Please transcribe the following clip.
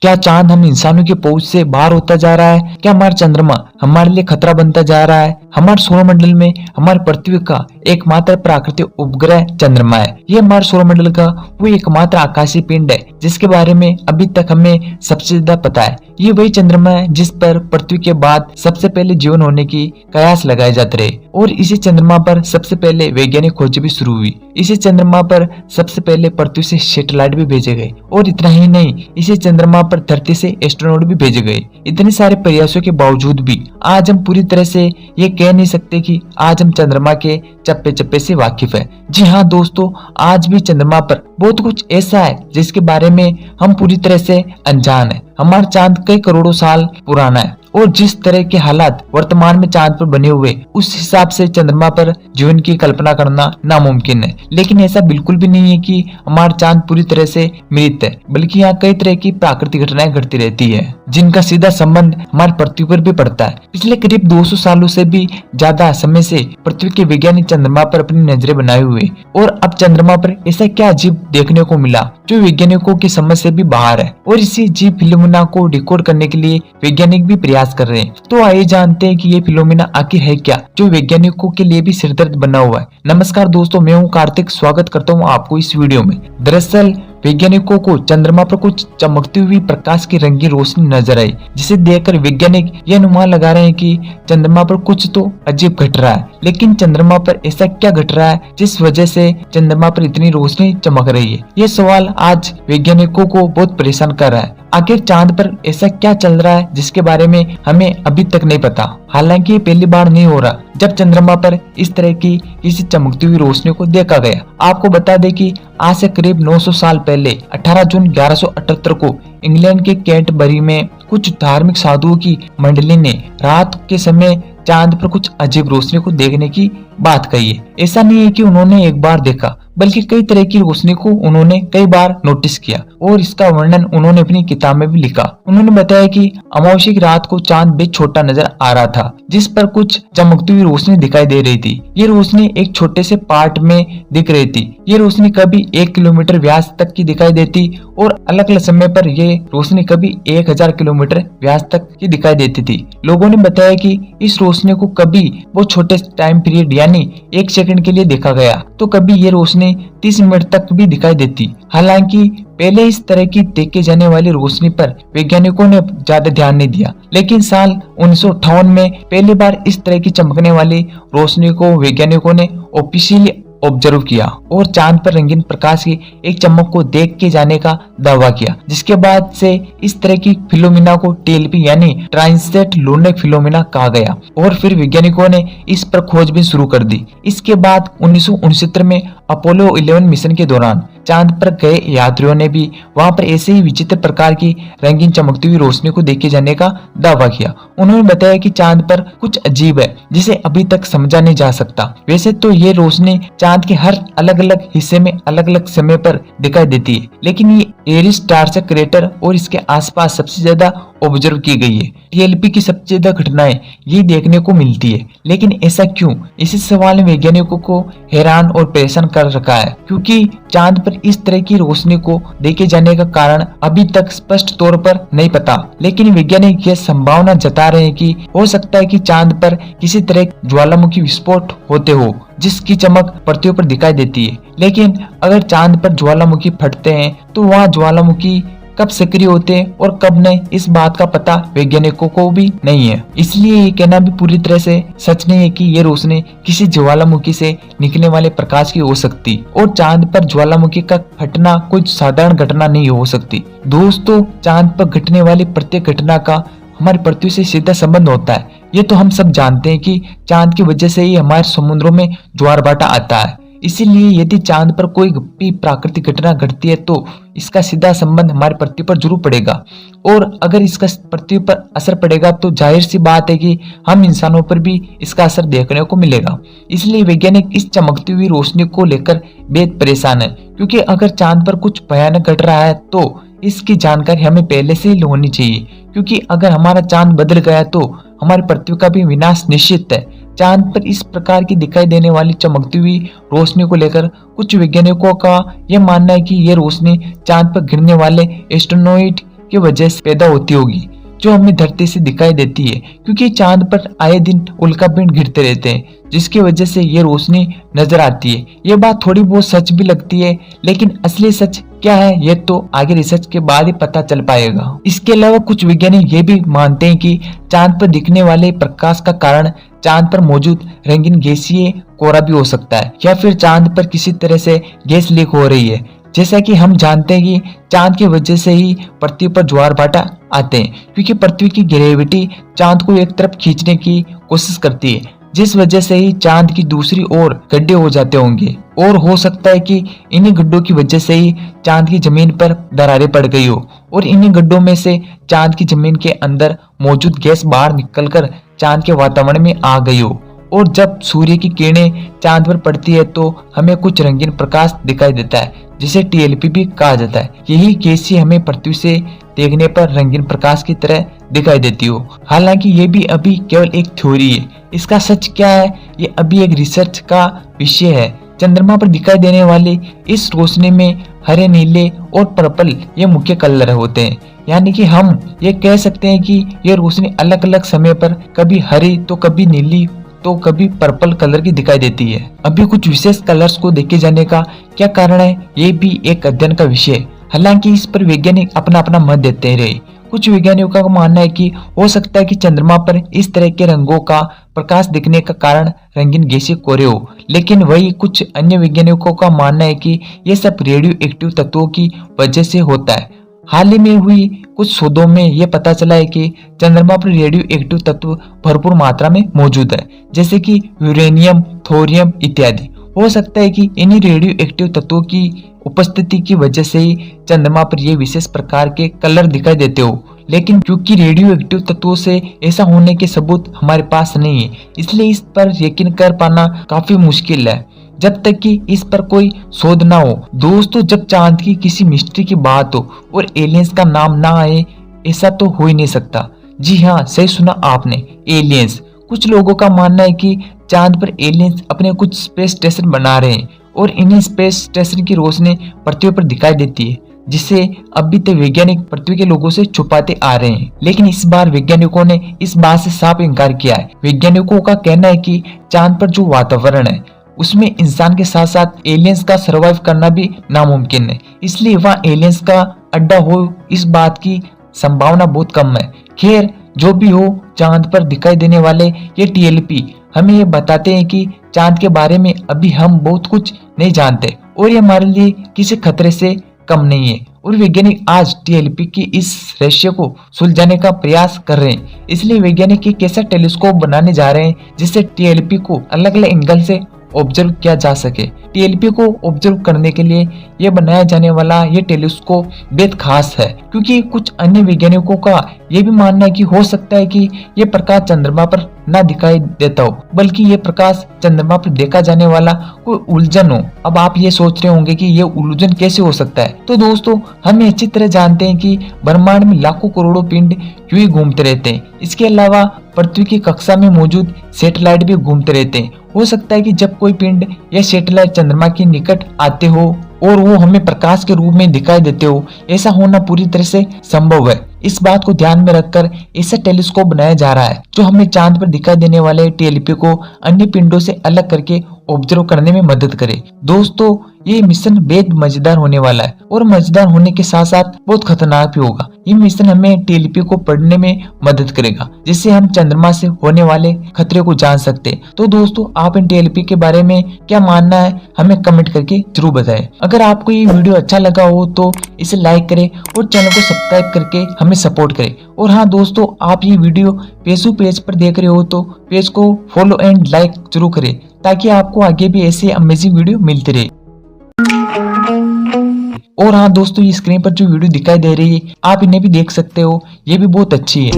क्या चांद हम इंसानों की पहुंच से बाहर होता जा रहा है? क्या हमारा चंद्रमा हमारे लिए खतरा बनता जा रहा है? हमारे सौरमंडल में हमारी पृथ्वी का एकमात्र प्राकृतिक उपग्रह चंद्रमा है। ये हमारे सौरमंडल का वो एकमात्र आकाशीय पिंड है जिसके बारे में अभी तक हमें सबसे ज्यादा पता है। ये वही चंद्रमा है जिस पर पृथ्वी के बाद सबसे पहले जीवन होने की कयास लगाए जाते रहे और इसी चंद्रमा पर सबसे पहले वैज्ञानिक खोज भी शुरू हुई। इसी चंद्रमा पर सबसे पहले पृथ्वी से सैटेलाइट भी भेजे गए और इतना ही नहीं, इसी चंद्रमा पर धरती से एस्ट्रोनॉट भी भेजे गए। इतने सारे प्रयासों के बावजूद भी आज हम पूरी तरह से ये कह नहीं सकते कि आज हम चंद्रमा के चप्पे चप्पे से वाकिफ है। जी हाँ दोस्तों, आज भी चंद्रमा पर बहुत कुछ ऐसा है जिसके बारे में हम पूरी तरह से अनजान है। हमारा चांद कई करोड़ों साल पुराना है और जिस तरह के हालात वर्तमान में चांद पर बने हुए उस हिसाब से चंद्रमा पर जीवन की कल्पना करना नामुमकिन है। लेकिन ऐसा बिल्कुल भी नहीं है कि हमारा चांद पूरी तरह से मृत है, बल्कि यहाँ कई तरह की प्राकृतिक घटनाएं घटती रहती है जिनका सीधा संबंध हमारी पृथ्वी पर भी पड़ता है। पिछले करीब 200 सालों से भी ज्यादा समय से पृथ्वी के वैज्ञानिक चंद्रमा पर अपनी नजरें बनाए हुए और अब चंद्रमा पर ऐसा क्या अजीब देखने को मिला जो वैज्ञानिकों की समझ से भी बाहर है और इसी अजीब फिनोमेना को डिकोड करने के लिए वैज्ञानिक भी प्रयास कर रहे हैं। तो आइए जानते हैं कि ये फिनोमेना आखिर है क्या जो वैज्ञानिकों के लिए भी सिरदर्द बना हुआ है। नमस्कार दोस्तों, मैं हूँ कार्तिक, स्वागत करता हूँ आपको इस वीडियो में। दरअसल वैज्ञानिकों को चंद्रमा पर कुछ चमकती हुई प्रकाश की रंगीन रोशनी नजर आई, जिसे देखकर वैज्ञानिक यह अनुमान लगा रहे हैं कि चंद्रमा पर कुछ तो अजीब घट रहा है। लेकिन चंद्रमा पर ऐसा क्या घट रहा है जिस वजह से चंद्रमा पर इतनी रोशनी चमक रही है? ये सवाल आज वैज्ञानिकों को बहुत परेशान कर रहा है। आखिर चांद पर ऐसा क्या चल रहा है जिसके बारे में हमें अभी तक नहीं पता। हालांकि ये पहली बार नहीं हो रहा जब चंद्रमा पर इस तरह की किसी चमकती हुई रोशनी को देखा गया। आपको बता दें कि आज से करीब 900 साल पहले 18 जून 1178 को इंग्लैंड के कैंटरबरी में कुछ धार्मिक साधुओं की मंडली ने रात के समय चांद पर कुछ अजीब रोशनी को देखने की बात कही है। ऐसा नहीं है कि उन्होंने एक बार देखा, बल्कि कई तरह की रोशनी को उन्होंने कई बार नोटिस किया और इसका वर्णन उन्होंने अपनी किताब में भी लिखा। उन्होंने बताया कि अमावस्या की रात को चांद बेहद छोटा नजर आ रहा था जिस पर कुछ चमकती हुई रोशनी दिखाई दे रही थी। ये रोशनी एक छोटे से पार्ट में दिख रही थी। ये रोशनी कभी 1 किलोमीटर व्यास तक की दिखाई देती और अलग अलग समय पर ये रोशनी कभी 1000 किलोमीटर व्यास तक की दिखाई देती थी। लोगों ने बताया कि इस रोशनी को कभी वो छोटे टाइम पीरियड यानी 1 सेकंड के लिए देखा गया तो कभी ये रोशनी 30 मिनट तक भी दिखाई देती। हालांकि पहले इस तरह की देखे जाने वाली रोशनी पर वैज्ञानिकों ने ज्यादा ध्यान नहीं दिया, लेकिन साल 1958 में पहली बार इस तरह की चमकने वाली रोशनी को वैज्ञानिकों ने ऑफिशियली ऑब्जर्व किया और चांद पर रंगीन प्रकाश की एक चमक को देख के जाने का दावा किया, जिसके बाद से इस तरह की फिनोमेना को टीएलपी यानी ट्रांजिट लूनर फिनोमेना कहा गया और फिर वैज्ञानिकों ने इस पर खोजबीन शुरू कर दी। इसके बाद 1969 में अपोलो 11 मिशन के दौरान चांद पर गए यात्रियों ने भी वहां पर ऐसे ही विचित्र प्रकार की रंगीन चमकती हुई रोशनी को देखे जाने का दावा किया। उन्होंने बताया कि चांद पर कुछ अजीब है जिसे अभी तक समझा नहीं जा सकता। वैसे तो ये रोशनी चांद के हर अलग अलग हिस्से में अलग अलग समय पर दिखाई देती है, लेकिन ये एरिस स्टार से क्रेटर और इसके आसपास सबसे ज्यादा ऑब्जर्व की गई है। टीएलपी की सबसे ज्यादा घटनाएं ये देखने को मिलती है, लेकिन ऐसा क्यों? इसी सवाल ने वैज्ञानिकों को हैरान और परेशान कर रखा है, क्योंकि चांद पर इस तरह की रोशनी को देखे जाने का कारण अभी तक स्पष्ट तौर पर नहीं पता। लेकिन वैज्ञानिक यह संभावना जता रहे हैं कि हो सकता है कि चांद पर किसी तरह ज्वालामुखी विस्फोट होते हो जिसकी चमक पृथ्वी पर दिखाई देती है। लेकिन अगर चांद पर ज्वालामुखी फटते हैं तो वहाँ ज्वालामुखी कब सक्रिय होते हैं और कब नहीं, इस बात का पता वैज्ञानिकों को भी नहीं है। इसलिए ये कहना भी पूरी तरह से सच नहीं है कि ये रोशनी किसी ज्वालामुखी से निकलने वाले प्रकाश की हो सकती और चांद पर ज्वालामुखी का फटना कोई साधारण घटना नहीं हो सकती। दोस्तों, चांद पर घटने वाली प्रत्येक घटना का हमारी पृथ्वी से सीधा संबंध होता है। ये तो हम सब जानते हैं कि चांद की वजह से ही हमारे समुद्रों में ज्वार भाटा आता है। इसीलिए यदि चांद पर कोई भी प्राकृतिक घटना घटती है तो इसका सीधा संबंध हमारी पृथ्वी पर जरूर पड़ेगा और अगर इसका पृथ्वी पर असर पड़ेगा तो जाहिर सी बात है कि हम इंसानों पर भी इसका असर देखने को मिलेगा। इसलिए वैज्ञानिक इस चमकती हुई रोशनी को लेकर बेहद परेशान है, क्योंकि अगर चांद पर कुछ भयानक घट रहा है तो इसकी जानकारी हमें पहले से ही होनी चाहिए, क्योंकि अगर हमारा चांद बदल गया तो हमारी पृथ्वी का भी विनाश निश्चित है। चांद पर इस प्रकार की दिखाई देने वाली चमकती हुई रोशनी को लेकर कुछ वैज्ञानिकों का यह मानना है कि यह रोशनी चांद पर गिरने वाले एस्ट्रोनॉइड की वजह से पैदा होती होगी जो हमें धरती से दिखाई देती है, क्योंकि चांद पर आए दिन उल्कापिंड गिरते रहते हैं जिसकी वजह से ये रोशनी नजर आती है। ये बात थोड़ी बहुत सच भी लगती है, लेकिन असली सच क्या है ये तो आगे रिसर्च के बाद ही पता चल पाएगा। इसके अलावा कुछ वैज्ञानिक ये भी मानते हैं कि चांद पर दिखने वाले प्रकाश का कारण चांद पर मौजूद रंगीन गैसीय कोहरा भी हो सकता है, या फिर चांद पर किसी तरह से गैस लीक हो रही है। जैसा कि हम जानते हैं कि चांद की वजह से ही पृथ्वी पर ज्वार भाटा आते हैं, क्योंकि पृथ्वी की ग्रेविटी चांद को एक तरफ खींचने की कोशिश करती है, जिस वजह से ही चांद की दूसरी ओर गड्ढे हो जाते होंगे। और हो सकता है कि इन्हीं गड्ढों की वजह से ही चांद की जमीन पर दरारें पड़ गई हो और इन्हीं गड्ढों में से चांद की जमीन के अंदर मौजूद गैस बाहर निकलकर चांद के वातावरण में आ गई हो। और जब सूर्य की किरणें चांद पर पड़ती है तो हमें कुछ रंगीन प्रकाश दिखाई देता है, जिसे टीएलपी भी कहा जाता है। यही गैसें हमें पृथ्वी से देखने पर रंगीन प्रकाश की तरह दिखाई देती हो। हालांकि ये भी अभी केवल एक थ्योरी है, इसका सच क्या है ये अभी एक रिसर्च का विषय है। चंद्रमा पर दिखाई देने वाली इस रोशनी में हरे, नीले और पर्पल ये मुख्य कलर होते हैं, यानी कि हम ये कह सकते हैं कि ये रोशनी अलग अलग समय पर कभी हरी तो कभी नीली तो कभी पर्पल कलर की दिखाई देती है। अभी कुछ विशेष कलर्स को देखे जाने का क्या कारण है ये भी एक अध्ययन का विषय है। हालांकि इस पर वैज्ञानिक अपना अपना मत देते रहे। कुछ वैज्ञानिकों का मानना है कि हो सकता है कि चंद्रमा पर इस तरह के रंगों का प्रकाश दिखने का कारण रंगीन गैसीय कोहरे हो, लेकिन वही कुछ अन्य वैज्ञानिकों का मानना है कि ये सब रेडियो एक्टिव तत्वों की वजह से होता है। हाल ही में हुई कुछ शोधों में यह पता चला है कि चंद्रमा पर रेडियो एक्टिव तत्व भरपूर मात्रा में मौजूद है, जैसे कि यूरेनियम, थोरियम इत्यादि। हो सकता है कि इन्हीं रेडियो एक्टिव तत्वों की उपस्थिति की वजह से ही चंद्रमा पर ये विशेष प्रकार के कलर दिखाई देते हो, लेकिन क्योंकि रेडियो एक्टिव तत्वों से ऐसा होने के सबूत हमारे पास नहीं है, इसलिए इस पर यकीन कर पाना काफी मुश्किल है जब तक कि इस पर कोई शोध ना हो। दोस्तों, जब चांद की किसी मिस्ट्री की बात हो और एलियंस का नाम ना आए, ऐसा तो हो ही नहीं सकता। जी हाँ, सही सुना आपने, एलियंस। कुछ लोगों का मानना है कि चांद पर एलियंस अपने कुछ स्पेस स्टेशन बना रहे हैं और इन्हीं स्पेस स्टेशन की रोशनी पृथ्वी पर दिखाई देती है, जिसे अभी तक वैज्ञानिक पृथ्वी के लोगों से छुपाते आ रहे हैं। लेकिन इस बार वैज्ञानिकों ने इस बात से साफ इनकार किया है। वैज्ञानिकों का कहना है कि चांद पर जो वातावरण है उसमें इंसान के साथ साथ एलियंस का सरवाइव करना भी नामुमकिन है, इसलिए वहाँ एलियंस का अड्डा हो इस बात की संभावना बहुत कम है। खैर, जो भी हो, चांद पर दिखाई देने वाले ये टीएलपी हमें ये बताते हैं कि चांद के बारे में अभी हम बहुत कुछ नहीं जानते और ये हमारे लिए किसी खतरे से कम नहीं है। और वैज्ञानिक आज टीएलपी की इस रहस्य को सुलझाने का प्रयास कर रहे हैं। इसलिए वैज्ञानिक एक ऐसा टेलीस्कोप बनाने जा रहे हैं जिससे टीएलपी को अलग अलग एंगल से ऑब्जर्व किया जा सके। टीएलपी को ऑब्जर्व करने के लिए यह बनाया जाने वाला ये टेलीस्कोप बेहद खास है, क्योंकि कुछ अन्य वैज्ञानिकों का यह भी मानना है कि हो सकता है कि यह प्रकाश चंद्रमा पर ना दिखाई देता हो, बल्कि ये प्रकाश चंद्रमा पर देखा जाने वाला कोई उलझन हो। अब आप ये सोच रहे होंगे कि ये उलझन कैसे हो सकता है। तो दोस्तों, हम अच्छी तरह जानते हैं कि ब्रह्मांड में लाखों करोड़ों पिंड यूं ही घूमते रहते हैं। इसके अलावा पृथ्वी की कक्षा में मौजूद सैटेलाइट भी घूमते रहते हैं। हो सकता है कि जब कोई पिंड या सैटेलाइट चंद्रमा के निकट आते हो और वो हमें प्रकाश के रूप में दिखाई देते हो, ऐसा होना पूरी तरह से संभव है। इस बात को ध्यान में रखकर ऐसा टेलीस्कोप बनाया जा रहा है जो हमें चांद पर दिखाई देने वाले टीएलपी को अन्य पिंडों से अलग करके ऑब्जर्व करने में मदद करे। दोस्तों, ये मिशन बेहद मजेदार होने वाला है और मजेदार होने के साथ साथ बहुत खतरनाक भी होगा। ये मिशन हमें टीएलपी को पढ़ने में मदद करेगा, जिससे हम चंद्रमा से होने वाले खतरे को जान सकते हैं। तो दोस्तों, आप इन टीएलपी के बारे में क्या मानना है हमें कमेंट करके जरूर बताएं। अगर आपको ये वीडियो अच्छा लगा हो तो इसे लाइक करें और चैनल को सब्सक्राइब करके हमें सपोर्ट करें। और हाँ दोस्तों, आप ये वीडियो फेसबुक पेज पर देख रहे हो तो पेज को फॉलो एंड लाइक जरूर करें, ताकि आपको आगे भी ऐसे अमेजिंग वीडियो मिलती रहे। और हाँ दोस्तों, ये स्क्रीन पर जो वीडियो दिखाई दे रही है आप इन्हें भी देख सकते हो, ये भी बहुत अच्छी है।